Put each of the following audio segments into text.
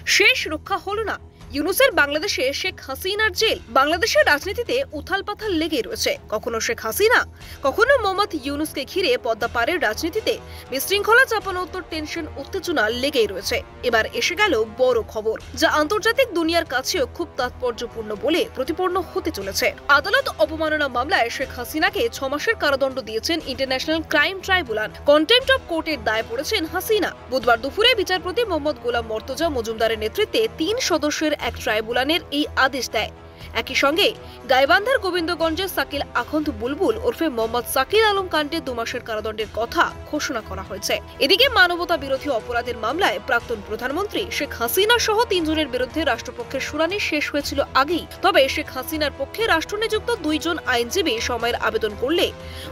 শেষ রক্ষা হলো না। ইউনূসের বাংলাদেশে শেখ হাসিনার জেল। বাংলাদেশের রাজনীতিতে উথাল-পাথাল লেগেই রয়েছে। কখনো শেখ হাসিনা, কখনো মোহাম্মদ ইউনূসকে ঘিরে পদ্মা পারের রাজনীতিতে বিশৃঙ্খলা, চাপানোত্তর, টেনশন, উত্তেজনা লেগেই রয়েছে। এবার এসে গেল বড় খবর, যা আন্তর্জাতিক দুনিয়ার কাছেও খুব তাৎপর্যপূর্ণ বলে প্রতিপন্ন হতে চলেছে। আদালত অবমাননা মামলায় শেখ হাসিনাকে 6 মাসের কারাদণ্ড দিয়েছেন international crime tribunal. Contempt of কোর্টের দায়ে পড়েছেন হাসিনা। বুধবার দুপুরে বিচারপতি মোহাম্মদ গোলাম মর্তজা মজুমদারের নেতৃত্বে 3 সদস্যের এক ট্রাইব্যুনালের এই আদেশ দেয়। একই সঙ্গে গাইবান্ধার গোবিন্দগঞ্জের সাকিল আখন্দ বুলবুল ওরফে মোহাম্মদ সাকিল আলম কাণ্ডে 2 মাসের কারাদণ্ডের কথা ঘোষণা করা হয়েছে। এদিকে মানবতা বিরোধী অপরাধের মামলায় প্রাক্তন প্রধানমন্ত্রী শেখ হাসিনা সহ 3 জনের বিরুদ্ধে রাষ্ট্রপক্ষের শুনানি শেষ হয়েছিল আগেই। তবে শেখ হাসিনার পক্ষে রাষ্ট্রনিযুক্ত 2 জন আইনজীবী সময়ের আবেদন করলে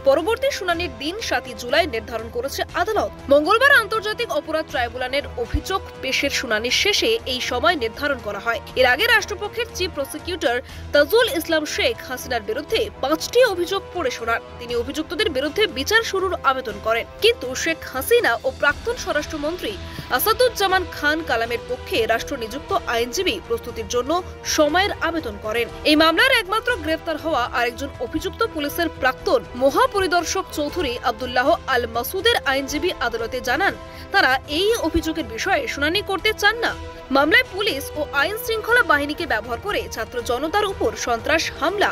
পরবর্তী শুনানির দিন 7 জুলাই নির্ধারণ করেছে আদালত। মঙ্গলবার আন্তর্জাতিক অপরাধ ট্রাইব্যুনালের অভিযোগ পেশের শুনানি শেষে এই সময় নির্ধারণ করা হয়। এর আগে রাষ্ট্রপক্ষের চিফ প্রসিকিউটর তাজুল ইসলাম শেখ হাসিনার বিরুদ্ধে 5টি অভিযোগ পড়ে শোনান। তিনি অভিযুক্তদের বিরুদ্ধে বিচার শুরুর আবেদন করেন, কিন্তু শেখ হাসিনা ও প্রাক্তন স্বরাষ্ট্রমন্ত্রী আসাদুজ্জামান খান কালামের পক্ষে রাষ্ট্রনিযুক্ত আইনজীবী প্রস্তুতির জন্য সময়ের আবেদন করেন। এই মামলার একমাত্র গ্রেফতার হওয়া আরেকজন অভিযুক্ত পুলিশের প্রাক্তন মহাপরিদর্শক চৌধুরী আব্দুল্লাহ আল মাসুদের আইনজীবী আদালতে জানান, তারা এই অভিযোগের বিষয়ে শুনানি করতে চান না। মামলায় পুলিশ ও আইন শৃঙ্খলা বাহিনীকে ব্যবহার করে ছাত্র জনতার উপর সন্ত্রাস, হামলা,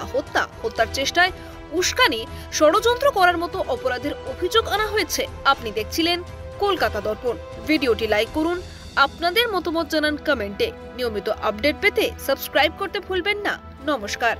হত্যার চেষ্টায় উস্কানি, ষড়যন্ত্র করার মতো অপরাধের অভিযোগ আনা হয়েছে। আপনি দেখছিলেন কলকাতা দর্পণ। ভিডিওটি লাইক করুন, আপনাদের মতামত জানান কমেন্টে। নিয়মিত আপডেট পেতে সাবস্ক্রাইব করতে ভুলবেন না। নমস্কার।